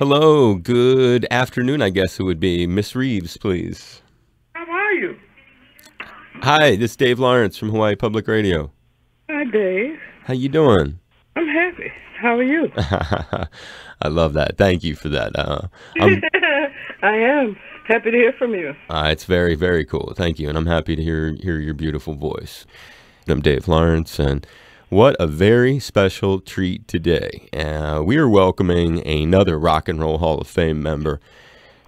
Hello, good afternoon, I guess it would be. Miss Reeves, please. How are you? Hi, this is Dave Lawrence from Hawaii Public Radio. Hi, Dave. How you doing? I'm happy. How are you? I love that. Thank you for that. I'm. I am happy to hear from you. It's very, very cool. Thank you, and I'm happy to hear your beautiful voice. I'm Dave Lawrence, and what a very special treat today. We are welcoming another Rock and Roll Hall of Fame member,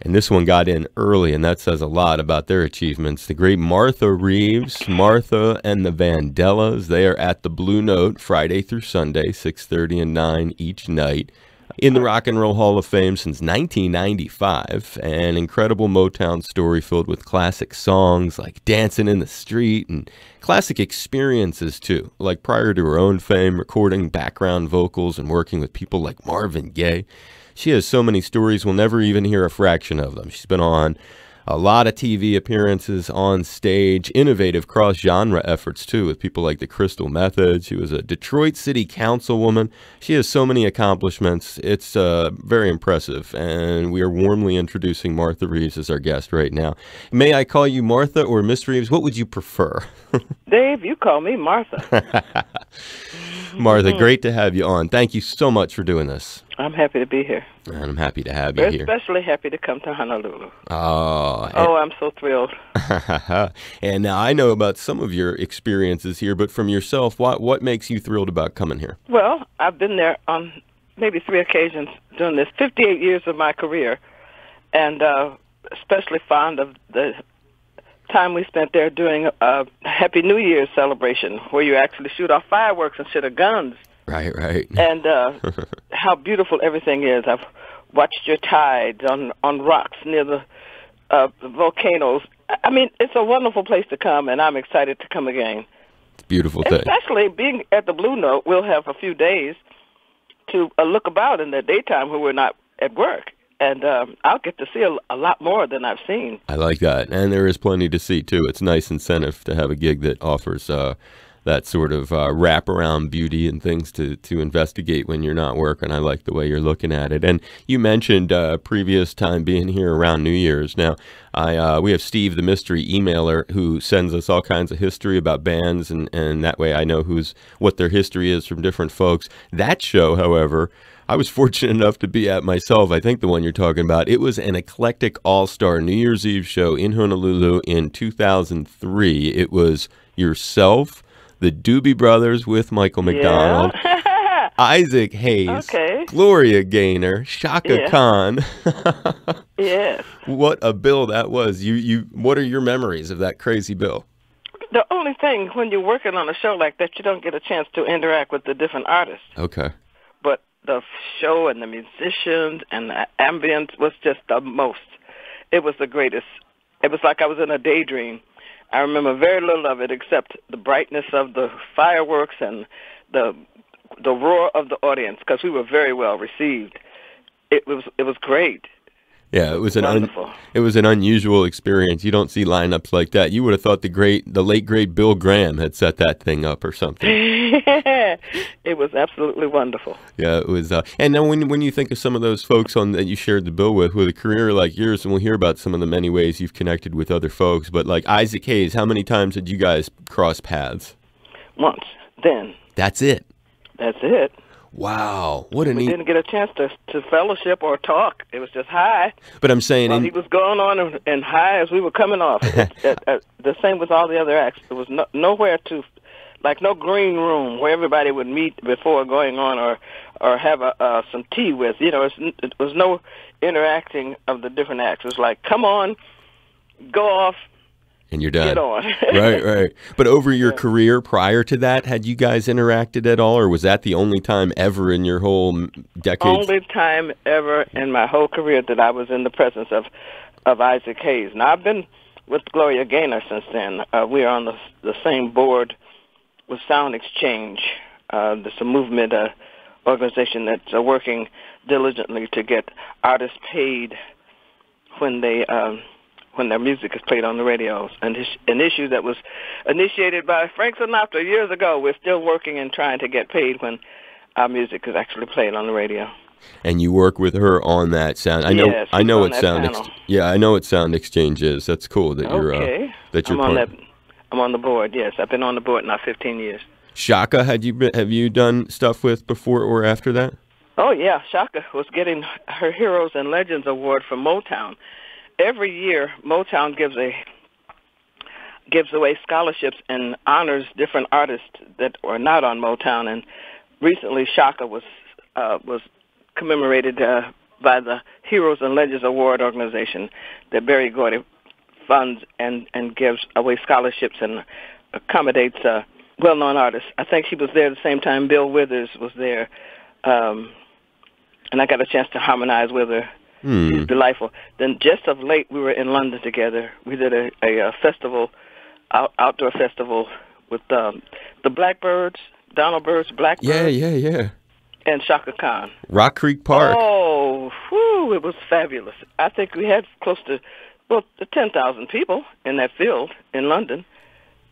and this one got in early, and that says a lot about their achievements. The great Martha Reeves, Martha and the Vandellas. They are at the Blue Note Friday through Sunday, 6:30 and 9 each night. In the Rock and Roll Hall of Fame since 1995, an incredible Motown story filled with classic songs like Dancing in the Street and classic experiences too, like prior to her own fame, recording background vocals and working with people like Marvin Gaye. She has so many stories, we'll never even hear a fraction of them. She's been on a lot of TV appearances, on stage, innovative cross-genre efforts, too, with people like the Crystal Method. She was a Detroit City Councilwoman. She has so many accomplishments. It's very impressive, and we are warmly introducing Martha Reeves as our guest right now. May I call you Martha or Miss Reeves? What would you prefer? Dave, you call me Martha. Martha, great to have you on. Thank you so much for doing this. I'm happy to be here. And I'm happy to have you here. Especially happy to come to Honolulu. Oh, I'm so thrilled. And now I know about some of your experiences here, but from yourself, what makes you thrilled about coming here? Well, I've been there on maybe 3 occasions during this 58 years of my career, and especially fond of the time we spent there doing a Happy New Year's celebration where you actually shoot off fireworks instead of guns. Right. And how beautiful everything is. I've watched your tides on rocks near the volcanoes. I mean, it's a wonderful place to come, and I'm excited to come again. It's a beautiful thing. Especially being at the Blue Note, we'll have a few days to look about in the daytime when we're not at work. And I'll get to see a lot more than I've seen. I like that. And there is plenty to see, too. It's a nice incentive to have a gig that offers that sort of wraparound beauty and things to investigate when you're not working. I like the way you're looking at it. And you mentioned previous time being here around New Year's. Now, we have Steve, the mystery emailer, who sends us all kinds of history about bands, and that way I know what their history is from different folks. That show, however, I was fortunate enough to be at myself. I think the one you're talking about. It was an eclectic all-star New Year's Eve show in Honolulu in 2003. It was yourself, the Doobie Brothers with Michael McDonald, Isaac Hayes, Gloria Gaynor, Shaka Khan. Yes. What a bill that was. What are your memories of that crazy bill? The only thing, when you're working on a show like that, you don't get a chance to interact with the different artists. Okay. But the show and the musicians and the ambience was just the most. It was the greatest. It was like I was in a daydream. I remember very little of it except the brightness of the fireworks and the roar of the audience, because we were very well received. It was great. Yeah, it was wonderful. It was an unusual experience. You don't see lineups like that. You would have thought the late great Bill Graham had set that thing up or something. It was absolutely wonderful. Yeah, it was. And then when you think of some of those folks that you shared the bill with a career like yours, and we'll hear about some of the many ways you've connected with other folks, but like Isaac Hayes, how many times did you guys cross paths? Once. Then. That's it. That's it. Wow, we didn't get a chance to fellowship or talk. It was just hi. But I'm saying, he was going on and high as we were coming off. The same with all the other acts. There was nowhere to, like no green room where everybody would meet before going on or have some tea with. You know, it was no interacting of the different acts. It was like, come on, go off. And you're done. Get on. Right. But over your career prior to that, had you guys interacted at all, or was that the only time ever in your whole decade? Only time ever in my whole career that I was in the presence of Isaac Hayes. Now, I've been with Gloria Gaynor since then. We are on the same board with Sound Exchange. There's a movement organization that's working diligently to get artists paid when their music is played on the radios. And an issue that was initiated by Frank Sinatra years ago. We're still working and trying to get paid when our music is actually played on the radio. and you work with her on that sound. Yeah, I she's know on what that sound. panel. Yeah, I know what Sound Exchange is. That's cool that Okay. you're I'm on part. that. I'm on the board. Yes, I've been on the board now 15 years. Shaka, have you done stuff with before or after that? Oh yeah, Shaka was getting her Heroes and Legends Award from Motown. Every year, Motown gives away scholarships and honors different artists that are not on Motown. And recently, Shaka was commemorated by the Heroes and Legends Award organization that Berry Gordy funds and gives away scholarships and accommodates well-known artists. I think she was there at the same time Bill Withers was there, and I got a chance to harmonize with her. She's delightful. Then just of late, we were in London together. We did a festival, outdoor festival with the Blackbirds, Donald Byrd's Blackbirds. Yeah. And Shaka Khan. Rock Creek Park. Oh, whew, it was fabulous. I think we had close to 10,000 people in that field in London.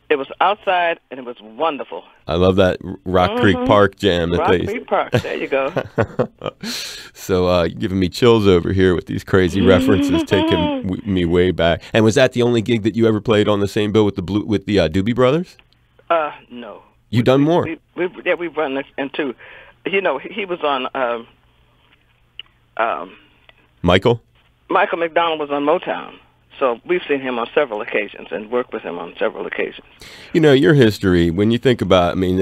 It was outside, and it was wonderful. I love that Rock Creek Park jam. Rock Creek Park, there you go. So you're giving me chills over here with these crazy references, taking me way back. And was that the only gig that you ever played on the same bill with the Doobie Brothers? No. You done more? We've run this into. You know, he was on. Michael McDonald was on Motown. So we've seen him on several occasions and worked with him on several occasions. You know, your history, when you think about, I mean,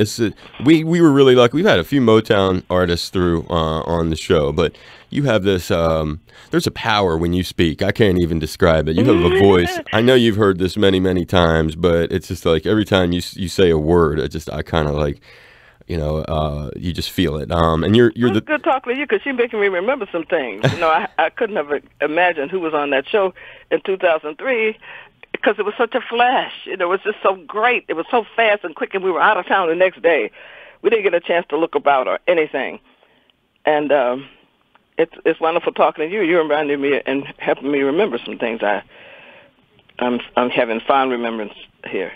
we were really lucky. We've had a few Motown artists through on the show, but you have this, there's a power when you speak. I can't even describe it. You have a voice. I know you've heard this many, many times, but it's just like every time you say a word, I kind of like, you know, you just feel it. And you're the good talking to you because she's making me remember some things. You know, I couldn't have imagined who was on that show in 2003 because it was such a flash. You know, it was just so great. It was so fast and quick, and we were out of town the next day. We didn't get a chance to look about or anything. And it's wonderful talking to you. You reminded me and helping me remember some things. I'm having fond remembrance here.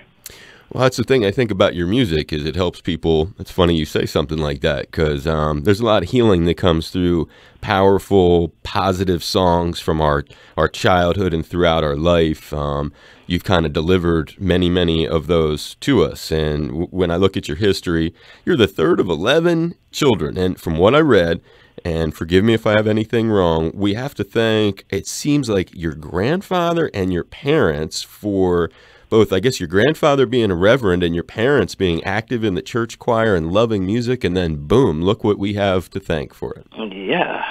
Well, that's the thing I think about your music is it helps people. It's funny you say something like that because there's a lot of healing that comes through powerful, positive songs from our childhood and throughout our life. You've kind of delivered many, many of those to us. And when I look at your history, you're the third of 11 children. And from what I read, and forgive me if I have anything wrong, we have to thank, it seems like your grandfather and your parents for both, I guess, your grandfather being a reverend and your parents being active in the church choir and loving music, and then boom, look what we have to thank for it. Yeah.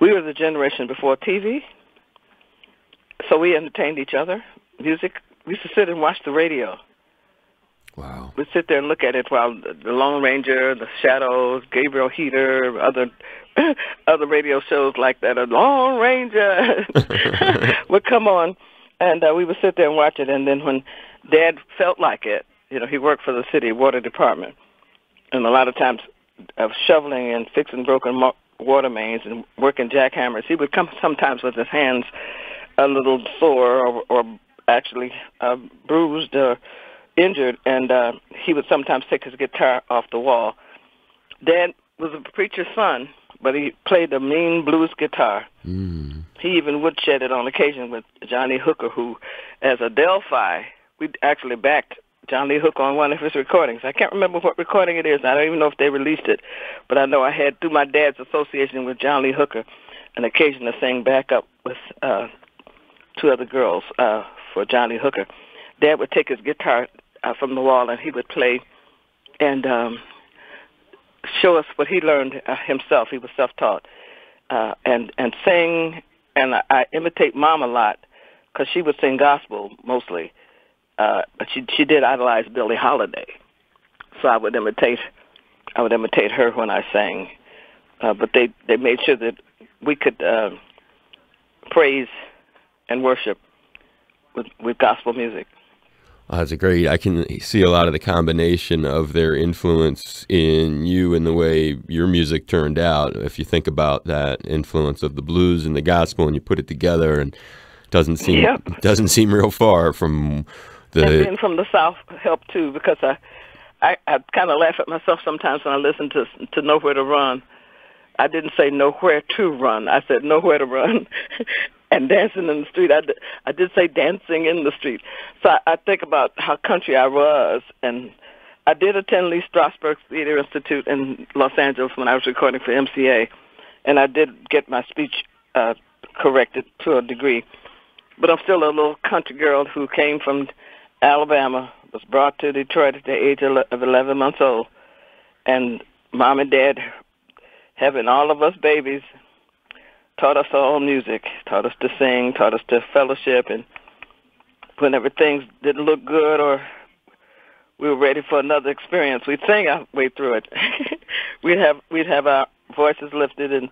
We were the generation before TV, so we entertained each other. Music, we used to sit and watch the radio. Wow. We'd sit there and look at it while the Lone Ranger, the Shadows, Gabriel Heater, other radio shows like that, a Lone Ranger would come on. And we would sit there and watch it. And then when Dad felt like it, you know, he worked for the city water department. And a lot of times of shoveling and fixing broken water mains and working jackhammers, he would come sometimes with his hands a little sore or actually bruised or injured. And he would sometimes take his guitar off the wall. Dad was a preacher's son, but he played a mean blues guitar. He even woodshed it on occasion with Johnny Hooker, who, as a Delphi, we actually backed Johnny Hooker on one of his recordings. I can't remember what recording it is. I don't even know if they released it, but I know I had, through my dad's association with Johnny Hooker, an occasion to sing backup with two other girls for Johnny Hooker. Dad would take his guitar from the wall, and he would play and show us what he learned himself. He was self-taught, and sing. And I imitate Mom a lot because she would sing gospel mostly, but she did idolize Billie Holiday, so I would imitate her when I sang. But they made sure that we could praise and worship with gospel music. That's great. I can see a lot of the combination of their influence in you and the way your music turned out. If you think about that influence of the blues and the gospel, and you put it together, and doesn't seem real far from the. And being from the South helped too, because I kind of laugh at myself sometimes when I listen to Nowhere to Run. I didn't say nowhere to run. I said nowhere to run. And dancing in the street. I did say dancing in the street. So I think about how country I was. And I did attend Lee Strasberg Theater Institute in Los Angeles when I was recording for MCA. And I did get my speech corrected to a degree. But I'm still a little country girl who came from Alabama, was brought to Detroit at the age of 11 months old. And Mom and Dad, having all of us babies, taught us all music, taught us to sing, taught us to fellowship. And whenever things didn't look good or we were ready for another experience, we'd sing our way through it. we'd have our voices lifted.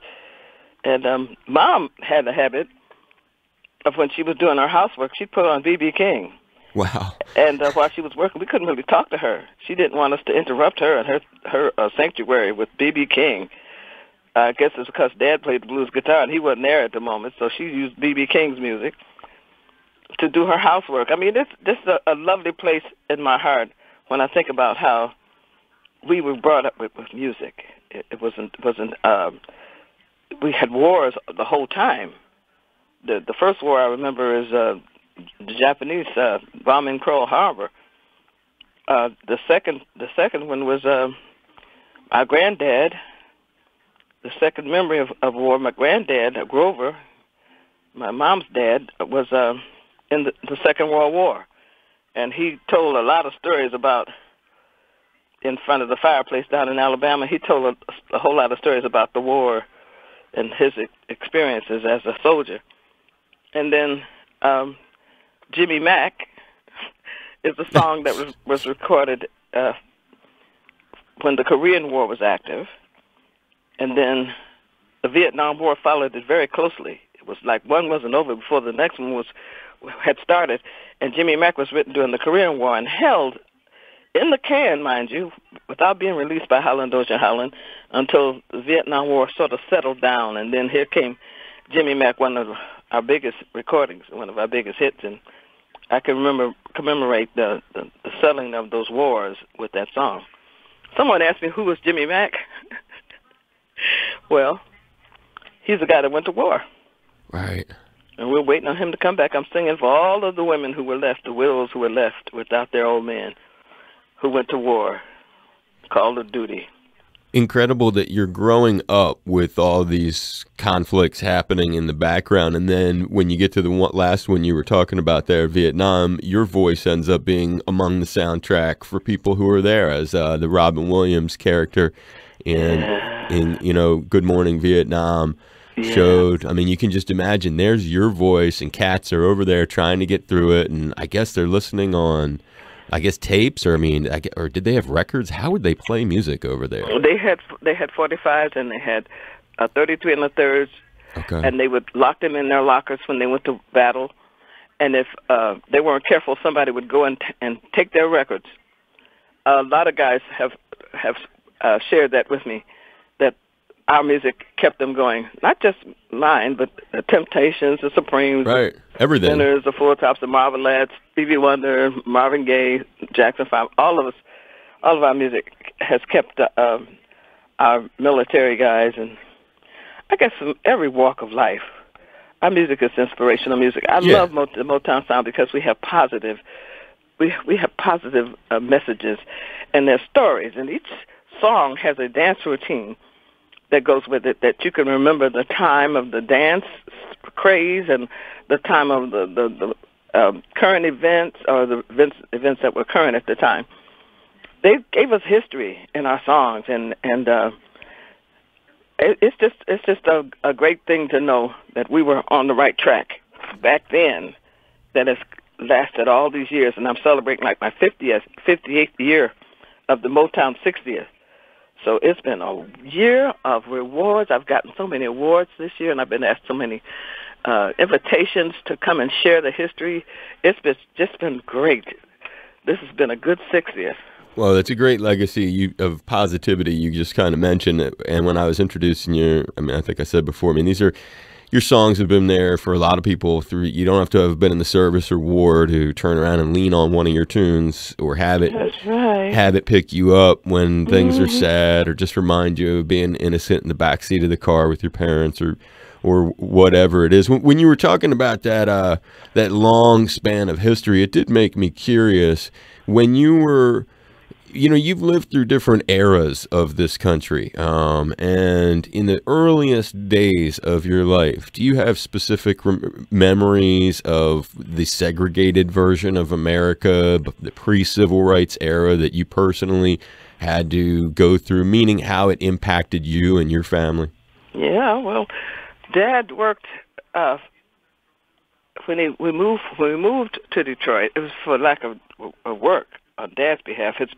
And Mom had a habit of when she was doing her housework, she'd put on B.B. King. Wow. And while she was working, we couldn't really talk to her. She didn't want us to interrupt her and her sanctuary with B.B. King. I guess it's because Dad played the blues guitar and he wasn't there at the moment, so she used B.B. King's music to do her housework. I mean, this is a lovely place in my heart when I think about how we were brought up with music. It wasn't. We had wars the whole time. The first war I remember is the Japanese bombing Pearl Harbor. The second one was my granddad. The second memory of war, my granddad, Grover, my mom's dad, was in the Second World War. And he told a lot of stories about, in front of the fireplace down in Alabama, he told a whole lot of stories about the war and his experiences as a soldier. And then Jimmy Mack is a song that was recorded when the Korean War was active. And then the Vietnam War followed it very closely. It was like one wasn't over before the next one had started. And Jimmy Mack was written during the Korean War and held in the can, mind you, without being released by Howlin' Doja Howlin' until the Vietnam War sort of settled down. And then here came Jimmy Mack, one of our biggest recordings, one of our biggest hits. And I can commemorate the settling of those wars with that song. Someone asked me, who was Jimmy Mack? Well, he's the guy that went to war. Right. And we're waiting on him to come back. I'm singing for all of the women who were left, the widows who were left without their old men, who went to war, called of duty. Incredible that you're growing up with all these conflicts happening in the background, and then when you get to the last one you were talking about there, Vietnam, your voice ends up being among the soundtrack for people who are there as the Robin Williams character in Good Morning Vietnam showed. I mean, you can just imagine there's your voice and cats are over there trying to get through it, and I guess they're listening on tapes, or or did they have records? How would they play music over there? They had 45s and they had 33 and a thirds, okay. And they would lock them in their lockers when they went to battle. And if they weren't careful, somebody would go and take their records. A lot of guys have shared that with me, that our music kept them going. Not just mine, but the Temptations, the Supremes, right? Everything. Sinners, the Four Tops, the Marvelettes, Stevie Wonder, Marvin Gaye, Jackson 5. All of our music has kept our military guys, and I guess from every walk of life. Our music is inspirational music. I love the Motown sound because we have positive messages, and there's stories, and each song has a dance routine that goes with it, that you can remember the time of the dance craze and the time of the current events, or the events that were current at the time. They gave us history in our songs, and it's just a great thing to know that we were on the right track back then, that has lasted all these years, and I'm celebrating like my 58th year of the Motown 60th. So it's been a year of rewards. I've gotten so many awards this year, and I've been asked so many invitations to come and share the history. It's just been great. This has been a good 60th. Well, that's a great legacy of positivity you just kind of mentioned. And when I was introducing you, I think I said before, these are, your songs have been there for a lot of people through. You don't have to have been in the service or war to turn around and lean on one of your tunes or have it. That's right. Have it pick you up when things are sad, or just remind you of being innocent in the backseat of the car with your parents, or whatever it is. When you were talking about that long span of history, it did make me curious. When you were, you've lived through different eras of this country, and in the earliest days of your life, do you have specific memories of the segregated version of America, the pre-civil rights era that you personally had to go through, meaning how it impacted you and your family? Yeah, well, Dad worked when we moved to Detroit. It was for lack of work on Dad's behalf. His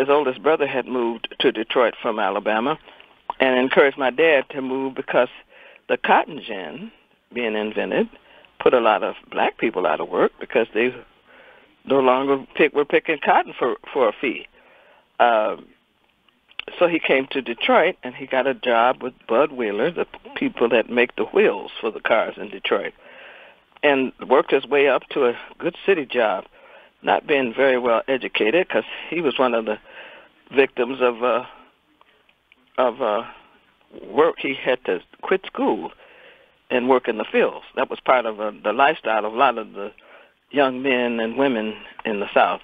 oldest brother, had moved to Detroit from Alabama, and encouraged my dad to move because the cotton gin being invented put a lot of black people out of work because they no longer were picking cotton for a fee. So he came to Detroit, and he got a job with Bud Wheeler, the people that make the wheels for the cars in Detroit, and worked his way up to a good city job, not being very well educated because he was one of the victims of work. He had to quit school and work in the fields. That was part of the lifestyle of a lot of the young men and women in the South.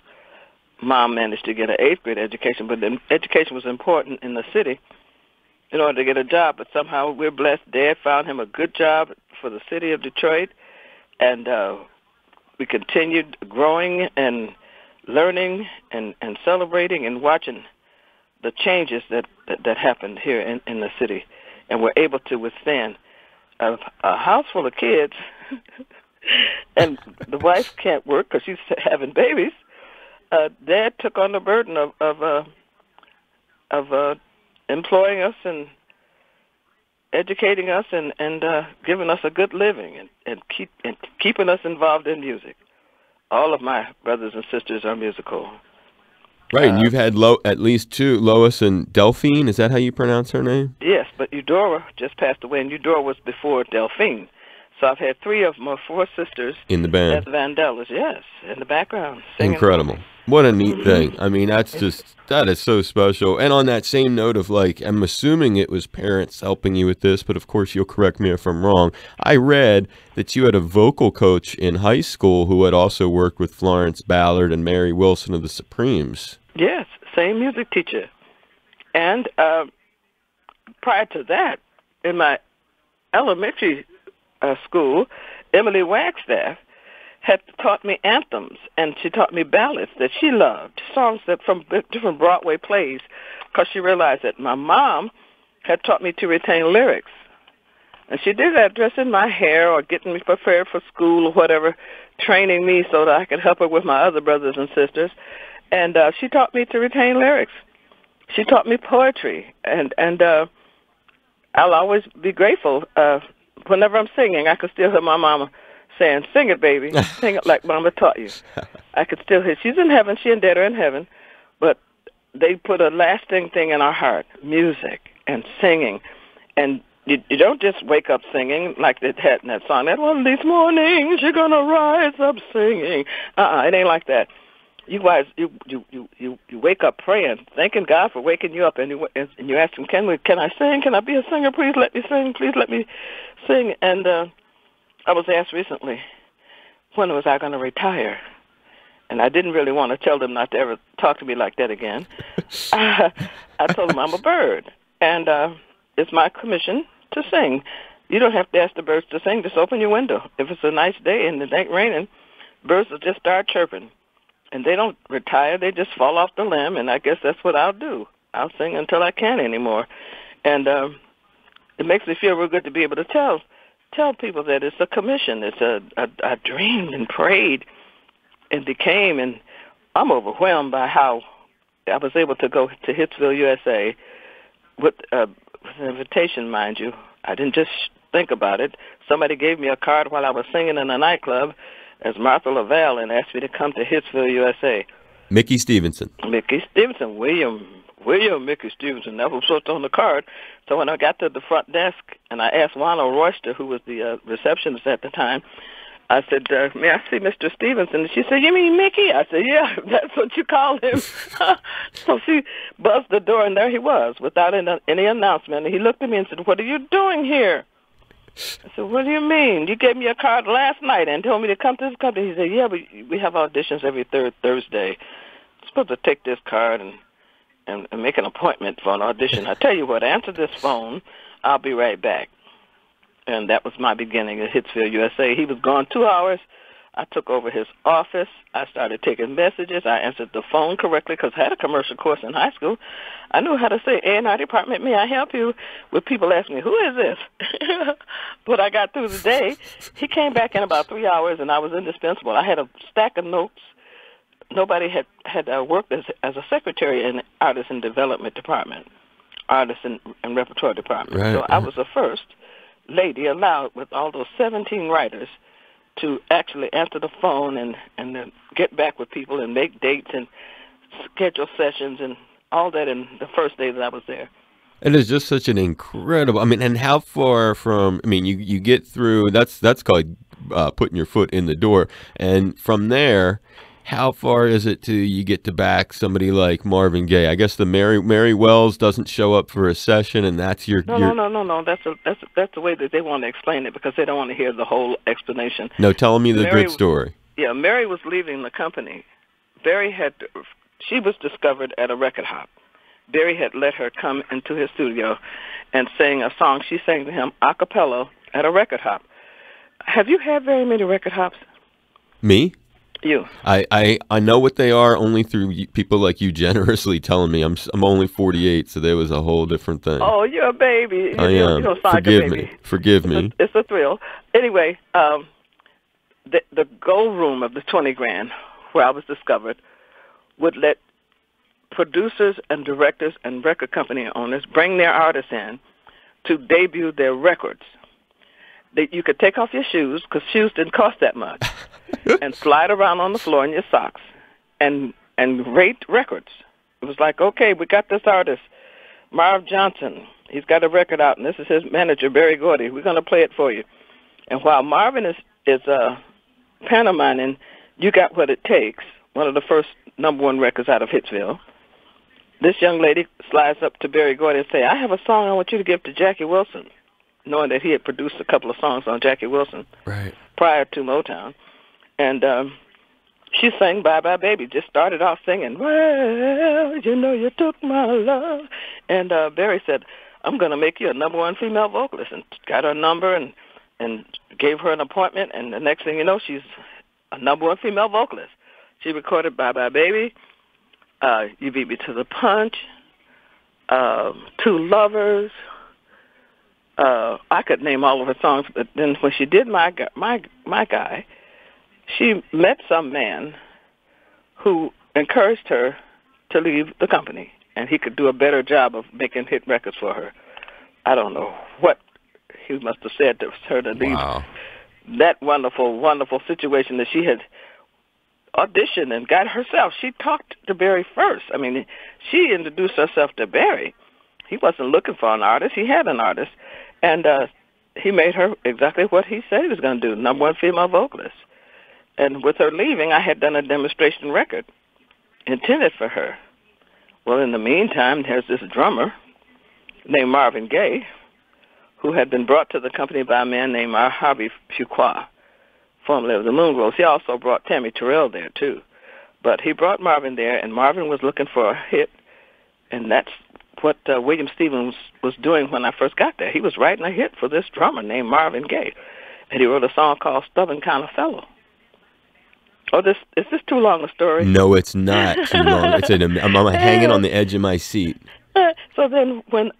Mom managed to get an 8th grade education, but the education was important in the city in order to get a job. But somehow we're blessed. Dad found him a good job for the city of Detroit, and we continued growing and learning and celebrating and watching the changes that happened here in the city. And we're able to withstand a house full of kids, and the wife can't work because she's having babies. Dad took on the burden of employing us and educating us and giving us a good living and keeping us involved in music. All of my brothers and sisters are musical. Right, and you've had at least 2, Lois and Delphine. Is that how you pronounce her name? Yes, but Eudora just passed away, and Eudora was before Delphine. So I've had 3 of my 4 sisters in the band. As Vandellas, yes, in the background, singing. Incredible. What a neat thing. I mean, that is so special. And on that same note of, like, I'm assuming it was parents helping you with this, but of course you'll correct me if I'm wrong. I read that you had a vocal coach in high school who had also worked with Florence Ballard and Mary Wilson of the Supremes. Yes, same music teacher. And prior to that, in my elementary school, Emily Wagstaff had taught me anthems, and she taught me ballads that she loved, songs that from different Broadway plays, because she realized that my mom had taught me to retain lyrics. And she did that dressing my hair or getting me prepared for school or whatever, training me so that I could help her with my other brothers and sisters. And she taught me to retain lyrics. She taught me poetry, and I'll always be grateful. Whenever I'm singing, I can still hear my mama saying, "Sing it, baby. Sing it like Mama taught you." I could still hear. She's in heaven. She and Dad are in heaven. But they put a lasting thing in our heart, music and singing. And you don't just wake up singing like they had in that song. That one of these mornings you're going to rise up singing. It ain't like that. You guys, you wake up praying, thanking God for waking you up, and you ask Him, can I sing? Can I be a singer? Please let me sing. Please let me sing. And I was asked recently, when was I going to retire? And I didn't really want to tell them not to ever talk to me like that again. I told them I'm a bird, and it's my commission to sing. You don't have to ask the birds to sing. Just open your window. If it's a nice day and it ain't raining, birds will just start chirping. And they don't retire. They just fall off the limb, and I guess that's what I'll do. I'll sing until I can't anymore. And it makes me feel real good to be able to tell people that it's a commission. It's I dreamed and prayed and became, and I'm overwhelmed by how I was able to go to Hitsville, USA with an invitation, mind you. I didn't just think about it. Somebody gave me a card while I was singing in a nightclub as Martha Lavelle and asked me to come to Hitsville, USA. Mickey Stevenson. Mickey Stevenson, William William Mickey Stevenson. That was what's on the card. So when I got to the front desk and I asked Wano Royster, who was the receptionist at the time, I said, may I see Mr. Stevenson? And she said, you mean Mickey? I said, yeah, that's what you call him. So she buzzed the door, and there he was without any announcement. And he looked at me and said, what are you doing here? I said, what do you mean? You gave me a card last night and told me to come to this company. He said, yeah, but we have auditions every third Thursday. I'm supposed to take this card and make an appointment for an audition. I tell you what, answer this phone. I'll be right back. And that was my beginning at Hitsville, USA. He was gone 2 hours. I took over his office. I started taking messages. I answered the phone correctly because I had a commercial course in high school. I knew how to say, A&R department, may I help you? With people asking me, who is this? But I got through the day. He came back in about 3 hours, and I was indispensable. I had a stack of notes. Nobody had worked as a secretary in the Artist and Development Department, Artist and Repertoire Department. Right, so I was the first lady allowed with all those 17 writers to actually answer the phone and then get back with people and make dates and schedule sessions and all that in the first day that I was there. It is just such an incredible, I mean, and how far from, I mean, you get through, that's called putting your foot in the door. And from there, how far is it to you get to back somebody like Marvin Gaye? I guess the Mary Wells doesn't show up for a session, and that's your... No. That's the way that they want to explain it because they don't want to hear the whole explanation. No, tell me the good story. Yeah, Mary was leaving the company. She was discovered at a record hop. Barry had let her come into his studio and sing a song. She sang to him a cappella at a record hop. Have you had very many record hops? Me? You. I know what they are only through people like you generously telling me. I'm only 48, so there was a whole different thing. Oh, you're a baby. I am. You don't sound like a baby. Forgive me. It's a thrill. Anyway, the gold room of the 20 Grand, where I was discovered, would let producers and directors and record company owners bring their artists in to debut their records. You could take off your shoes, because shoes didn't cost that much, and slide around on the floor in your socks and rate records. It was like, okay, we got this artist, Marv Johnson. He's got a record out, and this is his manager, Berry Gordy. We're going to play it for you. And while Marvin is pantomiming, You Got What It Takes, one of the first #1 records out of Hitsville, this young lady slides up to Berry Gordy and say, I have a song I want you to give to Jackie Wilson, knowing that he had produced a couple of songs on Jackie Wilson prior to Motown. And she sang Bye Bye Baby, just started off singing, well, you know you took my love. And Barry said, I'm going to make you a #1 female vocalist, and got her number and gave her an appointment. And the next thing you know, she's a #1 female vocalist. She recorded Bye Bye Baby, You Beat Me to the Punch, Two Lovers. I could name all of her songs, but then when she did My Guy, she met some man who encouraged her to leave the company, and he could do a better job of making hit records for her. I don't know what he must have said to her to leave that wonderful, wonderful situation that she had auditioned and got herself. She talked to Barry first. I mean, she introduced herself to Barry. He wasn't looking for an artist. He had an artist. And he made her exactly what he said he was going to do, #1 female vocalist. And with her leaving, I had done a demonstration record intended for her. Well, in the meantime, there's this drummer named Marvin Gaye, who had been brought to the company by a man named Harvey Fuqua, formerly of the Moongrove. He also brought Tammy Terrell there, too. But he brought Marvin there, and Marvin was looking for a hit, and that's what William Stevens was doing when I first got there. He was writing a hit for this drummer named Marvin Gaye, and he wrote a song called Stubborn Kind of Fellow. Oh, is this too long a story? No, it's not too long. I'm hanging on the edge of my seat. So then when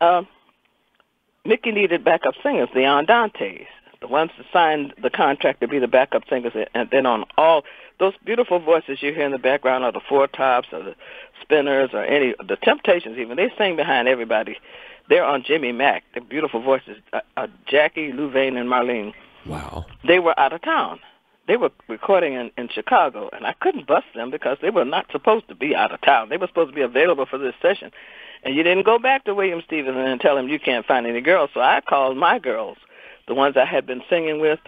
Mickey needed backup singers, the Andantes, the ones that signed the contract to be the backup singers, and then on all those beautiful voices you hear in the background are the Four Tops or the Spinners or the Temptations even. They sing behind everybody. They're on Jimmy Mack. They're beautiful voices. Jackie, Louvain, and Marlene. Wow. They were out of town. they were recording in Chicago, and I couldn't bust them because they were not supposed to be out of town. They were supposed to be available for this session. And you didn't go back to William Stevens and tell him you can't find any girls. So I called my girls, the ones I had been singing with,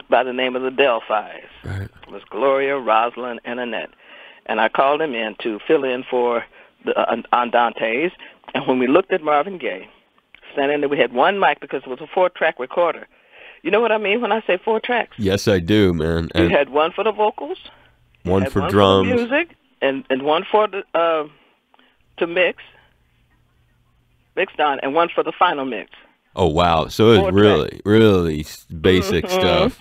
by the name of the Delphis. Right. It was Gloria, Rosalind, and Annette. And I called them in to fill in for the Andantes. And when we looked at Marvin Gaye, standing there, we had one mic because it was a 4-track recorder. You know what I mean when I say 4 tracks? Yes, I do, man. You had one for the vocals, one for drums, for the music, and one for the to mix on, and one for the final mix. Oh, wow. So it was really basic stuff.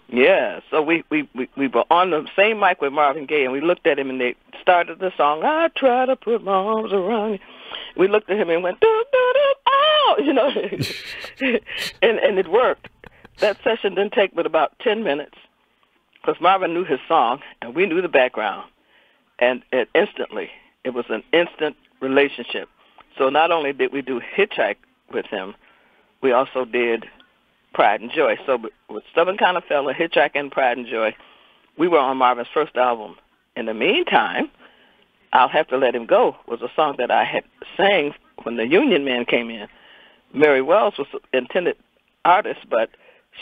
Yeah. So we were on the same mic with Marvin Gaye, and we looked at him, and they started the song, I try to put my arms around you. We looked at him and went, do, do, do, oh, you know, and it worked. That session didn't take but about 10 minutes because Marvin knew his song, and we knew the background. And instantly, it was an instant relationship. So not only did we do Hitchhike with him, we also did Pride and Joy. So with Stubborn Kind of Fella, Hitchhike, and Pride and Joy, we were on Marvin's first album. In the meantime, I'll Have to Let Him Go was a song that I had sang when the Union Men came in. Mary Wells was the intended artist, but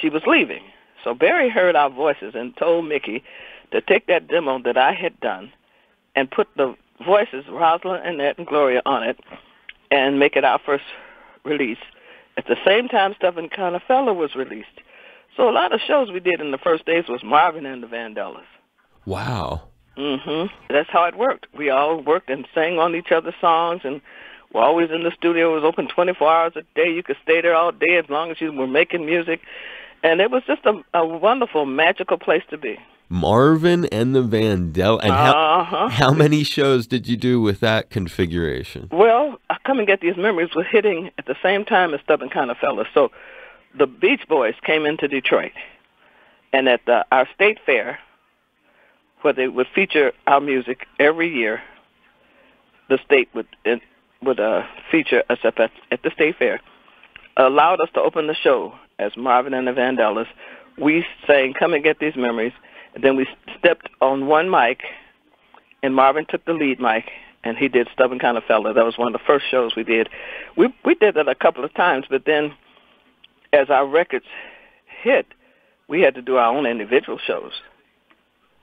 she was leaving. So Barry heard our voices and told Mickey to take that demo that I had done and put the voices, Rosalind, Annette, and Gloria, on it and make it our first release. At the same time, Stubborn Kind of Fella was released. So a lot of shows we did in the first days was Marvin and the Vandellas. Wow. That's how it worked. We all worked and sang on each other's songs, and we're always in the studio. It was open 24 hours a day. You could stay there all day as long as you were making music. And it was just a wonderful, magical place to be. Marvin and the Vandellas. And how many shows did you do with that configuration? Well, I Come and Get These Memories was hitting at the same time as Stubborn Kind of Fella. So the Beach Boys came into Detroit. And at our state fair, where they would feature our music every year, the state would feature us at the state fair, allowed us to open the show as Marvin and the Vandellas. We sang Come and Get These Memories, and then we stepped on one mic, and Marvin took the lead mic, and he did Stubborn Kind of Fella. That was one of the first shows we did. We did that a couple of times, but then as our records hit, we had to do our own individual shows.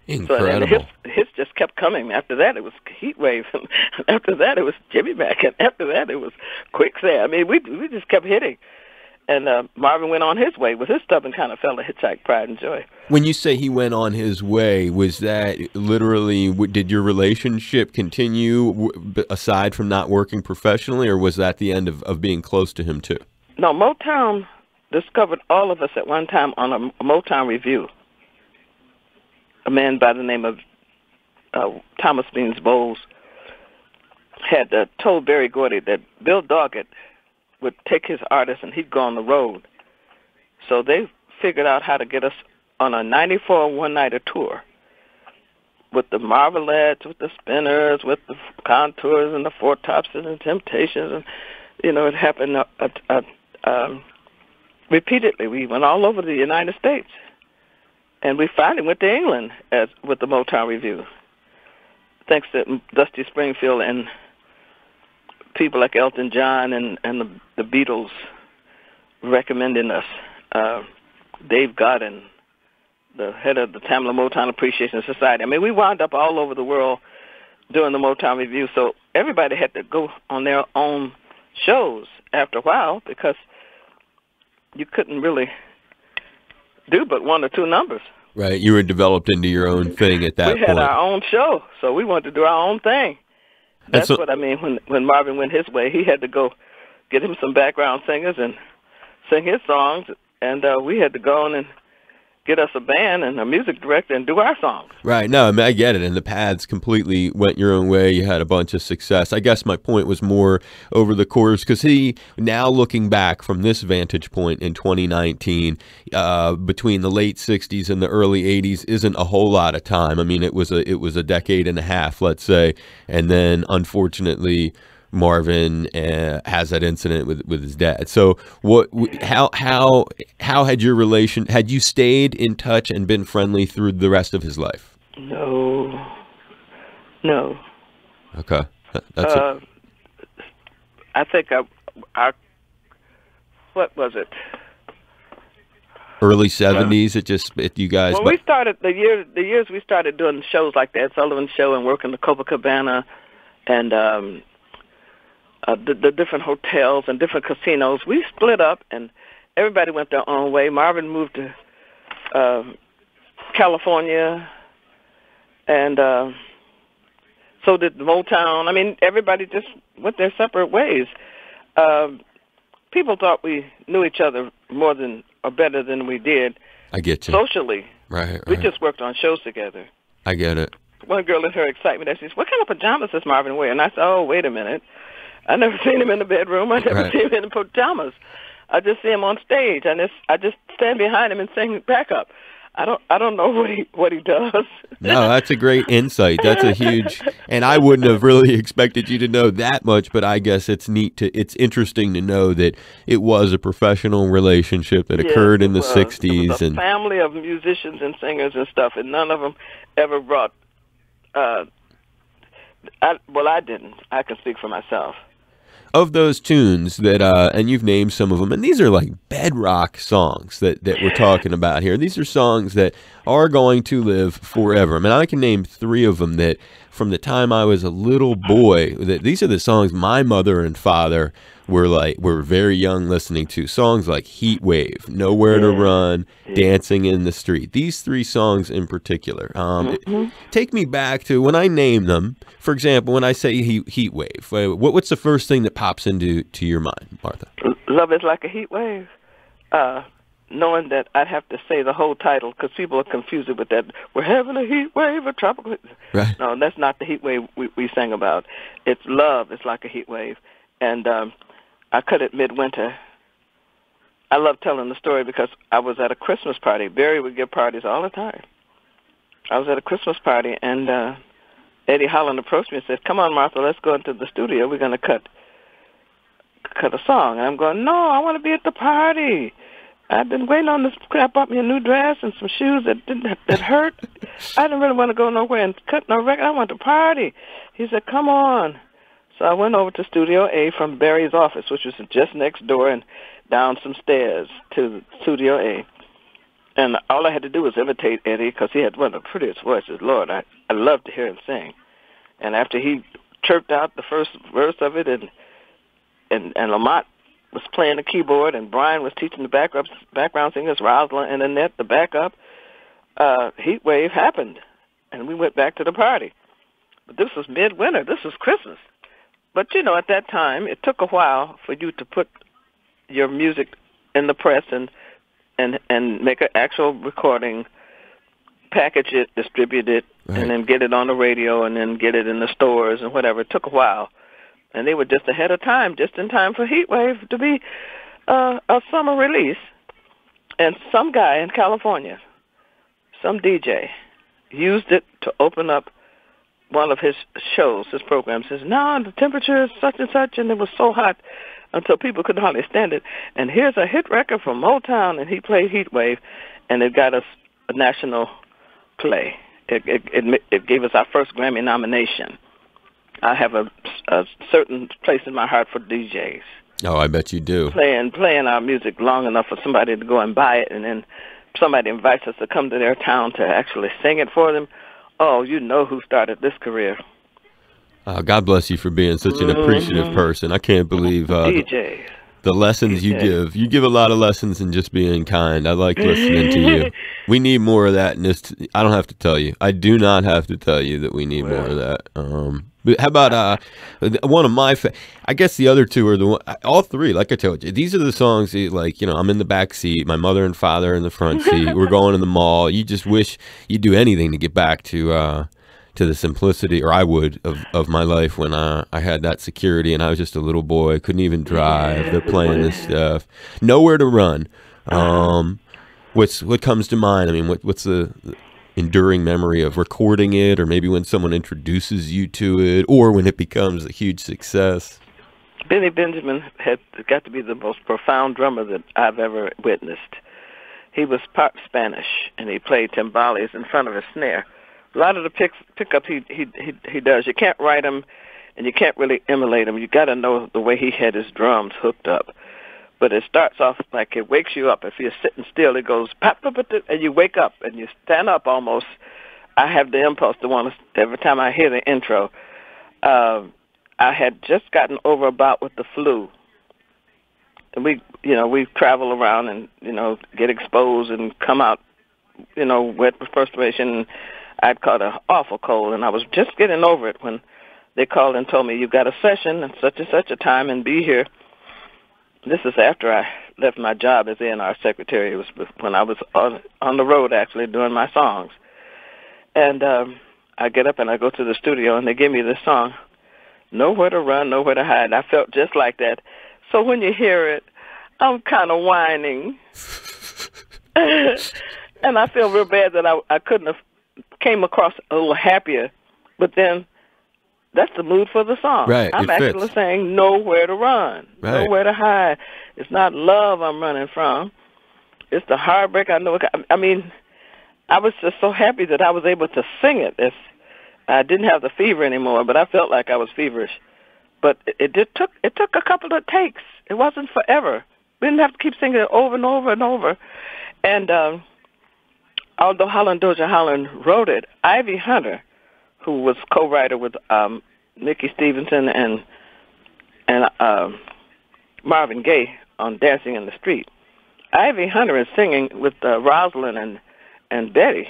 Incredible. So the hits just kept coming. After that, it was Heatwave. After that, it was Jimmy Mack. And after that, it was Quicksand. I mean, we just kept hitting. And Marvin went on his way with his Stubborn Kind of Fella, Hitchhike, Pride and Joy. When you say he went on his way, was that literally, did your relationship continue aside from not working professionally, or was that the end of being close to him too? No, Motown discovered all of us at one time on a Motown review. A man by the name of Thomas Beans Bowles had told Berry Gordy that Bill Doggett would take his artists and he'd go on the road. So they figured out how to get us on a 94 one-nighter tour with the Marvelettes, with the Spinners, with the Contours and the Four Tops and the Temptations. And, you know, it happened repeatedly. We went all over the United States. And we finally went to England with the Motown Review, thanks to Dusty Springfield and people like Elton John and the Beatles recommending us. Dave Godin, the head of the Tamla Motown Appreciation Society. I mean, we wound up all over the world doing the Motown Review, so everybody had to go on their own shows after a while because you couldn't really do but one or two numbers. Right, you were developed into your own thing at that point. We had our own show, so we wanted to do our own thing. That's what I mean. When Marvin went his way, he had to go get him some background singers and sing his songs, and we had to go on and get us a band and a music director and do our songs. Right. No, I mean, I get it. And the paths completely went your own way. You had a bunch of success. I guess my point was more over the course, because now looking back from this vantage point in 2019, between the late 60s and the early 80s isn't a whole lot of time. I mean, it was a decade and a half, let's say. And then, unfortunately, Marvin has that incident with his dad. So how had your relation, had you stayed in touch and been friendly through the rest of his life? No. Okay. That's I think I what was it? early 70s. You guys. When we started the years we started doing shows like the Ed Sullivan Show and working the Copacabana and the different hotels and different casinos, we split up and everybody went their own way. Marvin moved to California, and so did Motown. I mean, everybody just went their separate ways. People thought we knew each other more than or better than we did. I get you. Socially. Right. We just worked on shows together. I get it. One girl in her excitement, she said, "What kind of pajamas does Marvin wear?" And I said, "Oh, wait a minute. I never seen him in the bedroom. I never seen him in pajamas. I just see him on stage, and I just stand behind him and sing backup. I don't know what he does." No, that's a great insight. That's a huge, and I wouldn't have really expected you to know that much, but I guess it's interesting to know that it was a professional relationship that occurred in the 60s. It was a family of musicians and singers and stuff, and none of them ever brought, I didn't. I can speak for myself. Of those tunes that, and you've named some of them, and these are like bedrock songs that we're talking about here. These are songs that are going to live forever. I mean, I can name 3 of them that from the time I was a little boy, that these are the songs my mother and father were very young listening to. Songs like Heatwave, Nowhere to Run, Dancing in the Street. These 3 songs in particular. Take me back to when I name them. For example, when I say Heatwave, what's the first thing that pops into your mind, Martha? Love is like a heat wave. Knowing that I'd have to say the whole title because people are confused with that. We're having a heat wave, a tropical. Right. No, that's not the heat wave we sang about. It's love is like a heat wave, and I cut it midwinter. I love telling the story because I was at a Christmas party. Barry would give parties all the time. I was at a Christmas party, and Eddie Holland approached me and said, "Come on, Martha, let's go into the studio. We're going to cut a song." And I'm going, "No, I want to be at the party. I've been waiting on this. I bought me a new dress and some shoes that hurt. I didn't really want to go nowhere and cut no record. I want to party." He said, "Come on." So I went over to Studio A from Barry's office, which was just next door, and down some stairs to Studio A. And all I had to do was imitate Eddie because he had one of the prettiest voices. Lord, I loved to hear him sing. And after he chirped out the first verse of it, and Lamont was playing the keyboard, and Brian was teaching the background singers, Rosalind and Annette, the backup, Heatwave happened, and we went back to the party. But this was midwinter. This was Christmas. But, you know, at that time, it took a while for you to put your music in the press and make an actual recording, package it, distribute it, and then get it on the radio and then get it in the stores and whatever. It took a while. And they were just ahead of time, just in time for Heatwave to be a summer release. And some guy in California, some DJ, used it to open up one of his shows, his programs. Says, "No, the temperature is such and such," and it was so hot until people couldn't hardly stand it. And here's a hit record from Motown, and he played Heatwave, and it got us a national play. It gave us our first Grammy nomination. I have a certain place in my heart for DJs. Oh, I bet you do. Playing our music long enough for somebody to go and buy it, and then somebody invites us to come to their town to actually sing it for them. Oh, you know who started this career. God bless you for being such an appreciative person. I can't believe DJ. The lessons you give. You give a lot of lessons in just being kind. I like listening to you. We need more of that. I don't have to tell you. I do not have to tell you that we need more of that. But how about one of my I guess the other 2 are all 3, like I told you. These are the songs that, like, you know, I'm in the back seat, my mother and father in the front seat. We're going to the mall. You just wish you'd do anything to get back to the simplicity, or I would, of my life when I had that security and I was just a little boy, couldn't even drive. They're playing this stuff. Nowhere to Run. What comes to mind? I mean, what's the enduring memory of recording it, or maybe when someone introduces you to it, or when it becomes a huge success? Benny Benjamin had got to be the most profound drummer that I've ever witnessed. He was part Spanish, and he played timbales in front of a snare. A lot of the pickups he does, you can't write them, and you can't really emulate them. You got to know the way he had his drums hooked up. But it starts off like it wakes you up. If you're sitting still, it goes pop, pop, pop, and you wake up and you stand up almost. I have the impulse to want to, every time I hear the intro. I had just gotten over a bout with the flu. And we travel around and, get exposed and come out, wet with perspiration. I'd caught an awful cold, and I was just getting over it when they called and told me, you've got a session at such and such a time and be here. This is after I left my job as A&R secretary. It was when I was on the road, actually, doing my songs. And I get up and I go to the studio, and they give me this song, Nowhere to Run, Nowhere to Hide. I felt just like that. So when you hear it, I'm kind of whining. And I feel real bad that I couldn't have came across a little happier. But then that's the mood for the song. Right, I'm actually saying nowhere to run, nowhere to hide. It's not love I'm running from. It's the heartbreak I know. I mean, I was just so happy that I was able to sing it. I didn't have the fever anymore, but I felt like I was feverish. But it took a couple of takes. It wasn't forever. We didn't have to keep singing it over and over and over. And although Holland Dozier Holland wrote it, Ivy Hunter, who was co-writer with Mickey Stevenson and Marvin Gaye on Dancing in the Street, Ivy Hunter is singing with Rosalind and Betty